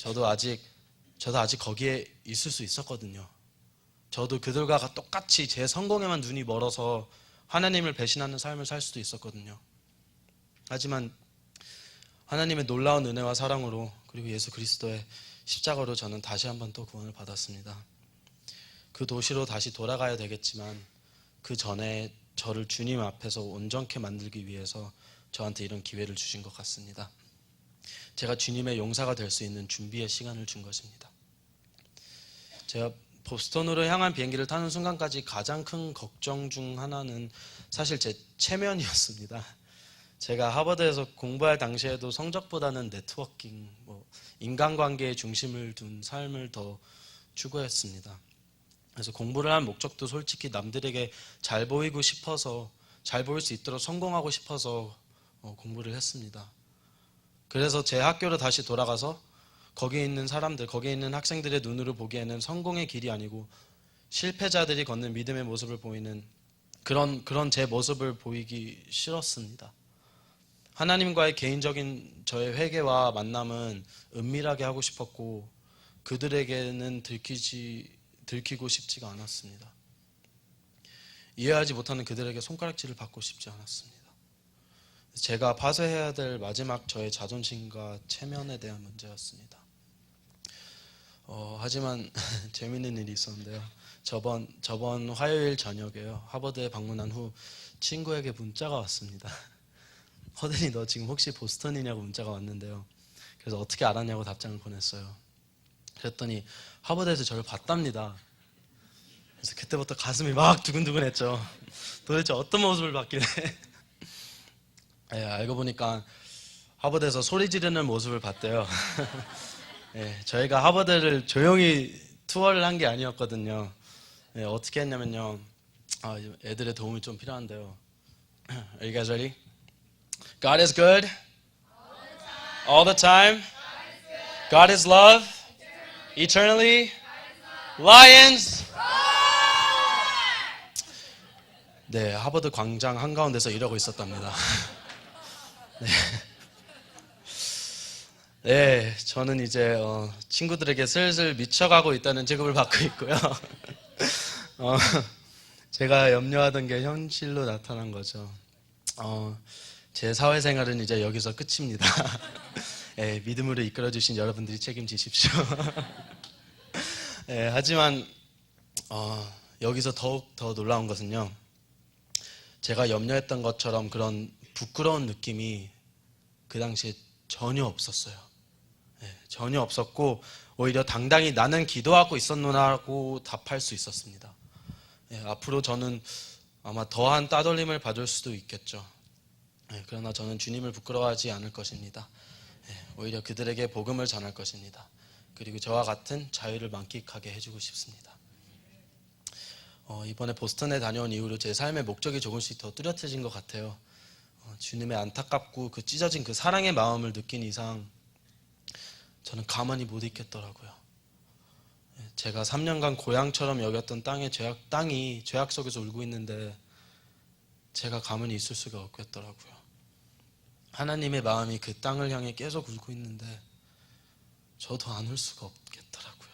저도 아직 거기에 있을 수 있었거든요. 저도 그들과 똑같이 제 성공에만 눈이 멀어서 하나님을 배신하는 삶을 살 수도 있었거든요. 하지만 하나님의 놀라운 은혜와 사랑으로 그리고 예수 그리스도의 십자가로 저는 다시 한번 또 구원을 받았습니다. 그 도시로 다시 돌아가야 되겠지만 그 전에 저를 주님 앞에서 온전케 만들기 위해서 저한테 이런 기회를 주신 것 같습니다. 제가 주님의 용사가 될 수 있는 준비의 시간을 준 것입니다. 제가 보스턴으로 향한 비행기를 타는 순간까지 가장 큰 걱정 중 하나는 사실 제 체면이었습니다. 제가 하버드에서 공부할 당시에도 성적보다는 네트워킹, 인간관계에 중심을 둔 삶을 더 추구했습니다. 그래서 공부를 한 목적도 솔직히 남들에게 잘 보이고 싶어서, 잘 보일 수 있도록 성공하고 싶어서 공부를 했습니다. 그래서 제 학교로 다시 돌아가서 거기에 있는 사람들, 거기에 있는 학생들의 눈으로 보기에는 성공의 길이 아니고 실패자들이 걷는 믿음의 모습을 보이는 그런 제 모습을 보이기 싫었습니다. 하나님과의 개인적인 저의 회개와 만남은 은밀하게 하고 싶었고 그들에게는 들키고 싶지가 않았습니다. 이해하지 못하는 그들에게 손가락질을 받고 싶지 않았습니다. 제가 파쇄해야 될 마지막 저의 자존심과 체면에 대한 문제였습니다. 하지만 재밌는 일이 있었는데요. 저번 화요일 저녁에요. 하버드에 방문한 후 친구에게 문자가 왔습니다. 허든이 너 지금 혹시 보스턴이냐고 문자가 왔는데요. 그래서 어떻게 알았냐고 답장을 보냈어요. 그랬더니 하버드에서 저를 봤답니다. 그래서 그때부터 가슴이 막 두근두근했죠. 도대체 어떤 모습을 봤길래. 네, 알고 보니까 하버드에서 소리 지르는 모습을 봤대요. 네, 저희가 하버드를 조용히 투어를 한 게 아니었거든요. 네, 어떻게 했냐면요. 애들의 도움이 좀 필요한데요. Are you guys ready? God is good all the time. God is love eternally. Lions. 네, 하버드 광장 한가운데서 이러고 있었답니다. 네. 네, 저는 이제 친구들에게 슬슬 미쳐가고 있다는 취급을 받고 있고요. 제가 염려하던 게 현실로 나타난 거죠. 제 사회생활은 이제 여기서 끝입니다. 네, 믿음으로 이끌어주신 여러분들이 책임지십시오. 네, 하지만 여기서 더욱 더 놀라운 것은요. 제가 염려했던 것처럼 그런 부끄러운 느낌이 그 당시에 전혀 없었어요. 네, 전혀 없었고 오히려 당당히 나는 기도하고 있었노라고 답할 수 있었습니다. 네, 앞으로 저는 아마 더한 따돌림을 받을 수도 있겠죠. 네, 그러나 저는 주님을 부끄러워하지 않을 것입니다. 네, 오히려 그들에게 복음을 전할 것입니다. 그리고 저와 같은 자유를 만끽하게 해주고 싶습니다. 이번에 보스턴에 다녀온 이후로 제 삶의 목적이 조금씩 더 뚜렷해진 것 같아요. 주님의 안타깝고 그 찢어진 그 사랑의 마음을 느낀 이상 저는 가만히 못 있겠더라고요. 제가 3년간 고향처럼 여겼던 땅이 죄악 속에서 울고 있는데 제가 가만히 있을 수가 없겠더라고요. 하나님의 마음이 그 땅을 향해 계속 울고 있는데 저도 안 울 수가 없겠더라고요.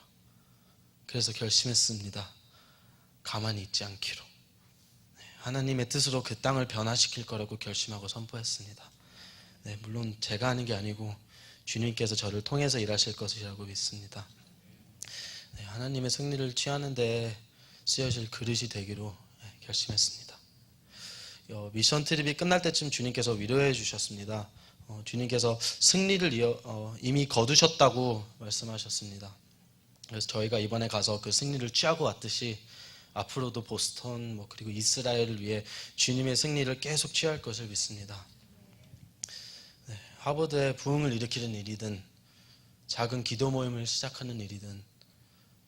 그래서 결심했습니다. 가만히 있지 않기로. 하나님의 뜻으로 그 땅을 변화시킬 거라고 결심하고 선포했습니다. 네, 물론 제가 하는 게 아니고 주님께서 저를 통해서 일하실 것이라고 믿습니다. 네, 하나님의 승리를 취하는 데 쓰여질 그릇이 되기로 결심했습니다. 미션 트립이 끝날 때쯤 주님께서 위로해 주셨습니다. 주님께서 승리를 이미 거두셨다고 말씀하셨습니다. 그래서 저희가 이번에 가서 그 승리를 취하고 왔듯이 앞으로도 보스턴 그리고 이스라엘을 위해 주님의 승리를 계속 취할 것을 믿습니다. 네, 하버드에 부흥을 일으키는 일이든 작은 기도 모임을 시작하는 일이든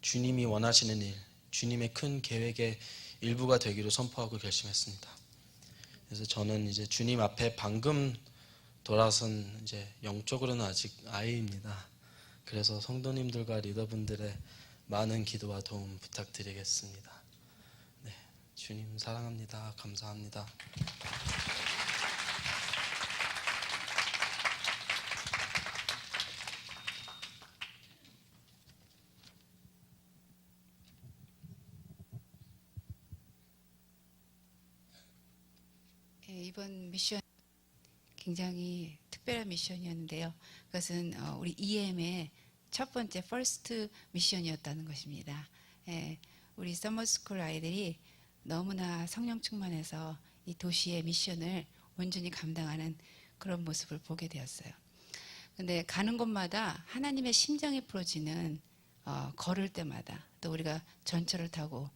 주님이 원하시는 일, 주님의 큰 계획의 일부가 되기로 선포하고 결심했습니다. 그래서 저는 이제 주님 앞에 방금 돌아선 이제 영적으로는 아직 아이입니다. 그래서 성도님들과 리더분들의 많은 기도와 도움 부탁드리겠습니다. 네, 주님 사랑합니다. 감사합니다. 이번 미션 굉장히 특별한 미션이었는데요. 그것은 우리 EM의 첫 번째 퍼스트 미션이었다는 것입니다. 예, 우리 서머스쿨 아이들이 너무나 성령 충만해서 이 도시의 미션을 온전히 감당하는 그런 모습을 보게 되었어요. 근데 가는 곳마다 하나님의 심장이 풀어지는 걸을 때마다 또 우리가 전철을 타고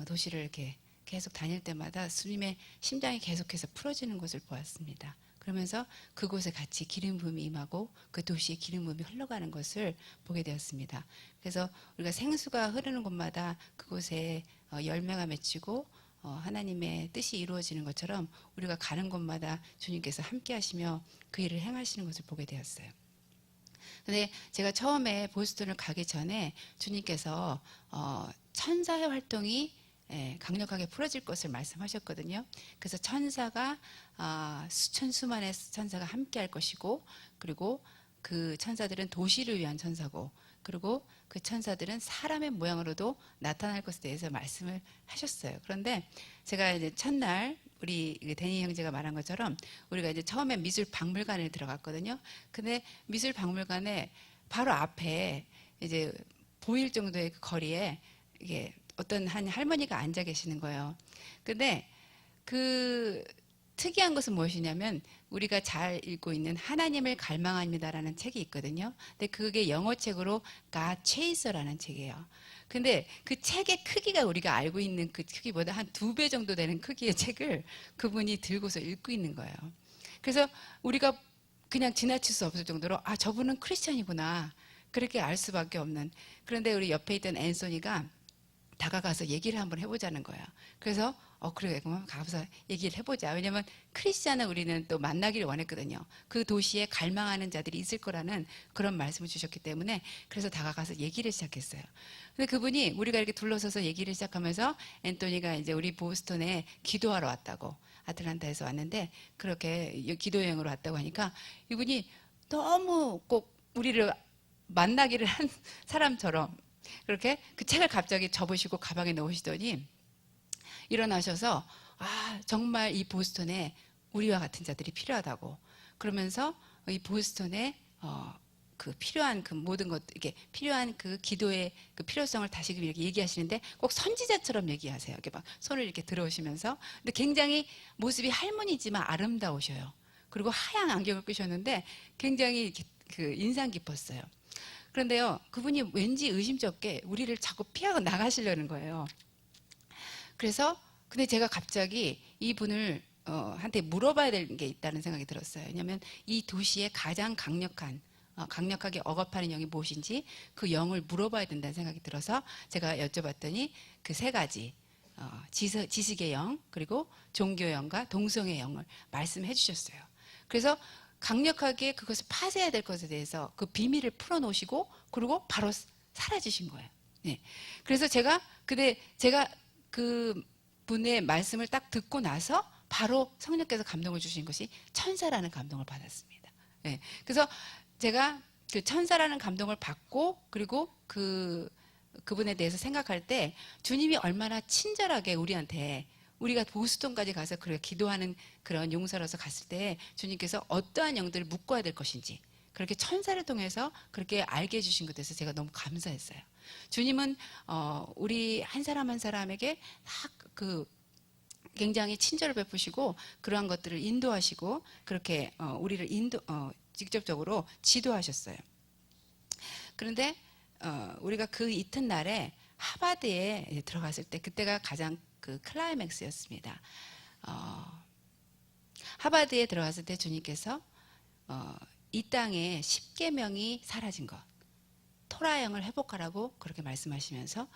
도시를 이렇게 계속 다닐 때마다 주님의 심장이 계속해서 풀어지는 것을 보았습니다. 그러면서 그곳에 같이 기름 부음이 임하고 그 도시에 기름 부음이 흘러가는 것을 보게 되었습니다. 그래서 우리가 생수가 흐르는 곳마다 그곳에 열매가 맺히고 하나님의 뜻이 이루어지는 것처럼 우리가 가는 곳마다 주님께서 함께 하시며 그 일을 행하시는 것을 보게 되었어요. 근데 제가 처음에 보스턴을 가기 전에 주님께서 천사의 활동이 강력하게 풀어질 것을 말씀하셨거든요. 그래서 천사가 수천 수만의 천사가 함께 할 것이고, 그리고 그 천사들은 도시를 위한 천사고, 그리고 그 천사들은 사람의 모양으로도 나타날 것에 대해서 말씀을 하셨어요. 그런데 제가 이제 첫날 우리 데니 형제가 말한 것처럼 우리가 이제 처음에 미술 박물관에 들어갔거든요. 근데 미술 박물관에 바로 앞에 이제 보일 정도의 그 거리에 이게 어떤 한 할머니가 앉아 계시는 거예요. 근데 그 특이한 것은 무엇이냐면 우리가 잘 읽고 있는 하나님을 갈망합니다라는 책이 있거든요. 근데 그게 영어책으로 God Chaser라는 책이에요. 근데 그 책의 크기가 우리가 알고 있는 그 크기보다 한 2배 정도 되는 크기의 책을 그분이 들고서 읽고 있는 거예요. 그래서 우리가 그냥 지나칠 수 없을 정도로 저분은 크리스찬이구나 그렇게 알 수밖에 없는. 그런데 우리 옆에 있던 앤소니가 다가가서 얘기를 한번 해보자는 거예요. 그래서 그래 그럼 가서 얘기를 해보자. 왜냐하면 크리스찬은 우리는 또 만나기를 원했거든요. 그 도시에 갈망하는 자들이 있을 거라는 그런 말씀을 주셨기 때문에 그래서 다가가서 얘기를 시작했어요. 근데 그분이 우리가 이렇게 둘러서서 얘기를 시작하면서 앤토니가 이제 우리 보스턴에 기도하러 왔다고, 아틀란타에서 왔는데 그렇게 기도 여행으로 왔다고 하니까 이분이 너무 꼭 우리를 만나기를 한 사람처럼 그렇게 그 책을 갑자기 접으시고 가방에 넣으시더니 일어나셔서 정말 이 보스턴에 우리와 같은 자들이 필요하다고, 그러면서 이 보스턴에 그 필요한 그 모든 것, 이게 필요한 그 기도의 그 필요성을 다시금 이렇게 얘기하시는데 꼭 선지자처럼 얘기하세요. 이렇게 막 손을 이렇게 들어오시면서. 근데 굉장히 모습이 할머니지만 아름다우셔요. 그리고 하얀 안경을 끼셨는데 굉장히 그 인상 깊었어요. 그런데요, 그분이 왠지 의심쩍게 우리를 자꾸 피하고 나가시려는 거예요. 그래서 근데 제가 갑자기 이분을 한테 물어봐야 될 게 있다는 생각이 들었어요. 왜냐하면 이 도시의 가장 강력하게 억압하는 영이 무엇인지 그 영을 물어봐야 된다는 생각이 들어서 제가 여쭤봤더니 그 3가지 지식의 영, 그리고 종교의 영과 동성의 영을 말씀해 주셨어요. 그래서 강력하게 그것을 파쇄해야 될 것에 대해서 그 비밀을 풀어놓으시고 그리고 바로 사라지신 거예요. 네. 그래서 제가 그 분의 말씀을 딱 듣고 나서 바로 성령께서 감동을 주신 것이 천사라는 감동을 받았습니다. 네. 그래서 제가 그 천사라는 감동을 받고 그리고 그분에 대해서 생각할 때 주님이 얼마나 친절하게 우리한테, 우리가 보스턴까지 가서 그렇게 기도하는 그런 용사로서 갔을 때 주님께서 어떠한 영들을 묶어야 될 것인지 그렇게 천사를 통해서 그렇게 알게 해주신 것에 대해서 제가 너무 감사했어요. 주님은 우리 한 사람 한 사람에게 그 굉장히 친절을 베푸시고 그러한 것들을 인도하시고 그렇게 우리를 직접적으로 지도하셨어요. 그런데 우리가 그 이튿날에 하버드에 들어갔을 때 그때가 가장 그 클라이맥스였습니다. 하버드에 들어갔을 때 주님께서 이 땅에 10계명이 사라진 것, 토라형을 회복하라고 그렇게 말씀하시면서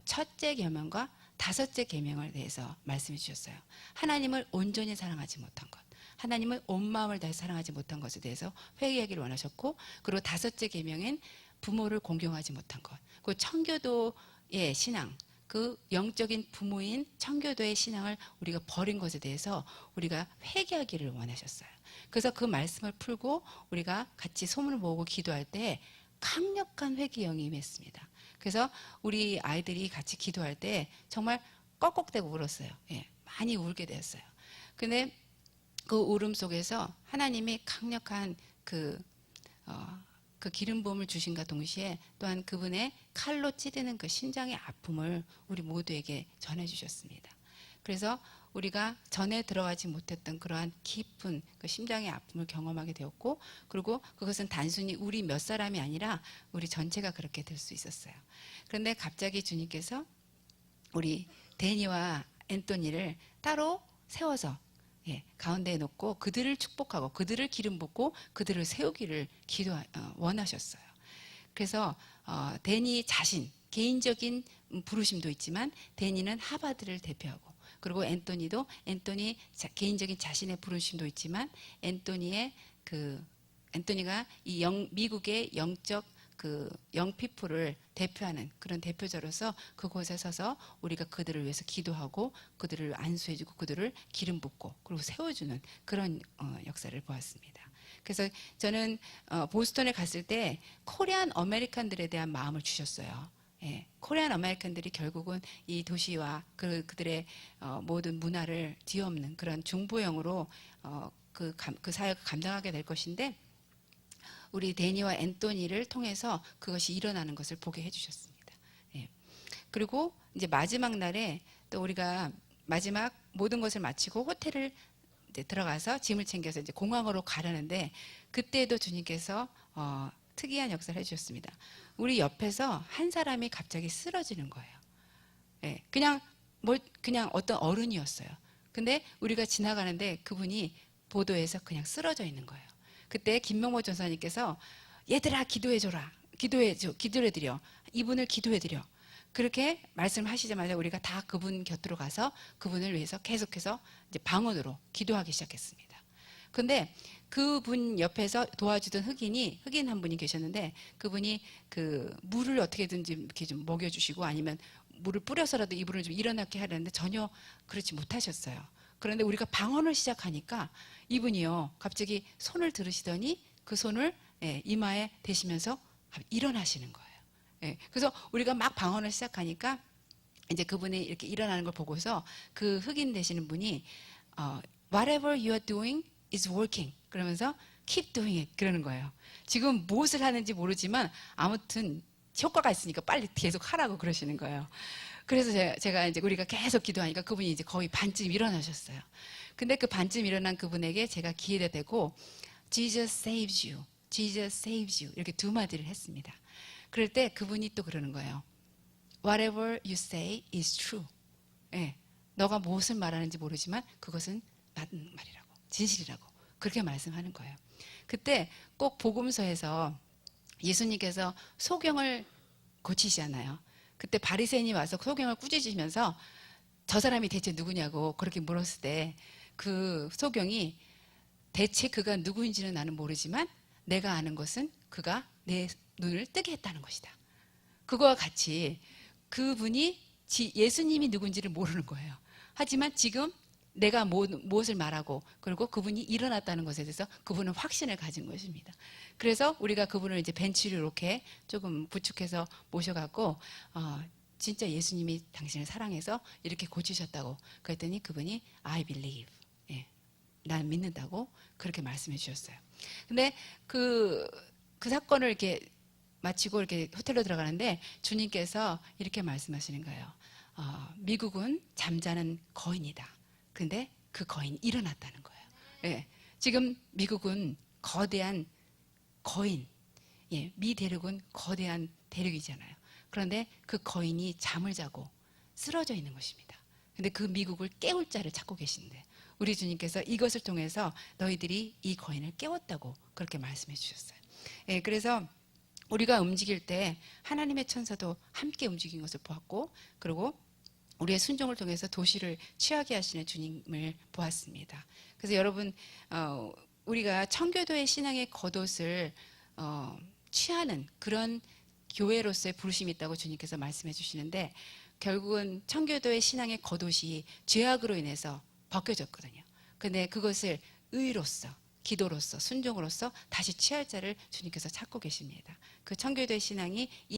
첫째 계명과 5째 계명을 대해서 말씀해 주셨어요. 하나님을 온전히 사랑하지 못한 것, 하나님을 온 마음을 다해 사랑하지 못한 것에 대해서 회개하기를 원하셨고, 그리고 5째 계명인 부모를 공경하지 못한 것, 그 청교도의 신앙, 그 영적인 부모인 청교도의 신앙을 우리가 버린 것에 대해서 우리가 회개하기를 원하셨어요. 그래서 그 말씀을 풀고 우리가 같이 소문을 모으고 기도할 때 강력한 회개 영이 임했습니다. 그래서 우리 아이들이 같이 기도할 때 정말 꺽꺽대고 울었어요. 예, 많이 울게 되었어요. 근데 그 울음 속에서 하나님이 강력한 그 기름 부음을 주신과 동시에 또한 그분의 칼로 찌르는 그 심장의 아픔을 우리 모두에게 전해 주셨습니다. 그래서 우리가 전에 들어가지 못했던 그러한 깊은 그 심장의 아픔을 경험하게 되었고, 그리고 그것은 단순히 우리 몇 사람이 아니라 우리 전체가 그렇게 될 수 있었어요. 그런데 갑자기 주님께서 우리 데니와 앤토니를 따로 세워서 가운데에 놓고 그들을 축복하고 그들을 기름 붓고 그들을 세우기를 원하셨어요. 그래서 데니 자신 개인적인 부르심도 있지만 데니는 하바드를 대표하고, 그리고 앤토니도 개인적인 자신의 부르심도 있지만 앤토니가 이 미국의 영적 그 영피플을 대표하는 그런 대표자로서 그곳에 서서 우리가 그들을 위해서 기도하고 그들을 안수해주고 그들을 기름 붓고 그리고 세워주는 그런 역사를 보았습니다. 그래서 저는 보스턴에 갔을 때 코리안 아메리칸들에 대한 마음을 주셨어요. 코리안 아메리칸들이 결국은 이 도시와 그들의 모든 문화를 뒤엎는 그런 중보형으로 그 사역을 감당하게 될 것인데, 우리 데니와 앤토니를 통해서 그것이 일어나는 것을 보게 해주셨습니다. 그리고 이제 마지막 날에 또 우리가 마지막 모든 것을 마치고 호텔을 이제 들어가서 짐을 챙겨서 이제 공항으로 가려는데, 그때도 주님께서 특이한 역사를 해주셨습니다. 우리 옆에서 한 사람이 갑자기 쓰러지는 거예요. 그냥 어떤 어른이었어요. 근데 우리가 지나가는데 그분이 보도에서 그냥 쓰러져 있는 거예요. 그때 김명모 전사님께서 얘들아 기도해줘라, 기도해드려, 이분을 기도해드려, 그렇게 말씀하시자마자 우리가 다 그분 곁으로 가서 그분을 위해서 계속해서 이제 방언으로 기도하기 시작했습니다. 근데 그분 옆에서 도와주던 흑인 한 분이 계셨는데, 그분이 그 물을 어떻게든지 이렇게 좀 먹여주시고 아니면 물을 뿌려서라도 이분을 좀 일어나게 하려는데 전혀 그렇지 못하셨어요. 그런데 우리가 방언을 시작하니까 이분이요 갑자기 손을 들으시더니 그 손을 이마에 대시면서 일어나시는 거예요. 그래서 우리가 막 방언을 시작하니까 이제 그분이 이렇게 일어나는 걸 보고서 그 흑인 되시는 분이 Whatever you are doing is working, 그러면서 keep doing it 그러는 거예요. 지금 무엇을 하는지 모르지만 아무튼 효과가 있으니까 빨리 계속 하라고 그러시는 거예요. 그래서 제가 이제 우리가 계속 기도하니까 그분이 이제 거의 반쯤 일어나셨어요. 근데 그 반쯤 일어난 그분에게 제가 기회가 되고 Jesus saves you, Jesus saves you 이렇게 두 마디를 했습니다. 그럴 때 그분이 또 그러는 거예요. Whatever you say is true. 너가 무엇을 말하는지 모르지만 그것은 맞는 말이라고, 진실이라고 그렇게 말씀하는 거예요. 그때 꼭 복음서에서 예수님께서 소경을 고치시잖아요. 그때 바리새인이 와서 소경을 꾸짖으시면서 저 사람이 대체 누구냐고 그렇게 물었을 때 그 소경이 대체 그가 누구인지는 나는 모르지만 내가 아는 것은 그가 내 눈을 뜨게 했다는 것이다. 그거와 같이 그분이 예수님이 누군지를 모르는 거예요. 하지만 지금 내가 무엇을 말하고 그리고 그분이 일어났다는 것에 대해서 그분은 확신을 가진 것입니다. 그래서 우리가 그분을 이제 벤치로 이렇게 조금 부축해서 모셔갖고 진짜 예수님이 당신을 사랑해서 이렇게 고치셨다고 그랬더니 그분이 I believe, 난 믿는다고 그렇게 말씀해 주셨어요. 근데 그 사건을 이렇게 마치고 이렇게 호텔로 들어가는데 주님께서 이렇게 말씀하시는 거예요. 미국은 잠자는 거인이다. 근데 그 거인이 일어났다는 거예요. 지금 미국은 거대한 거인, 미 대륙은 거대한 대륙이잖아요. 그런데 그 거인이 잠을 자고 쓰러져 있는 것입니다. 근데 그 미국을 깨울 자를 찾고 계신데 우리 주님께서 이것을 통해서 너희들이 이 거인을 깨웠다고 그렇게 말씀해 주셨어요. 그래서 우리가 움직일 때 하나님의 천사도 함께 움직인 것을 보았고, 그리고 우리의 순종을 통해서 도시를 취하게 하시는 주님을 보았습니다. 그래서 여러분 우리가 청교도의 신앙의 겉옷을 취하는 그런 교회로서의 부르심이 있다고 주님께서 말씀해 주시는데, 결국은 청교도의 신앙의 겉옷이 죄악으로 인해서 벗겨졌거든요. 근데 그것을 의로서, 기도로서, 순종으로서 다시 취할 자를 주님께서 찾고 계십니다. 그 청교도의 신앙이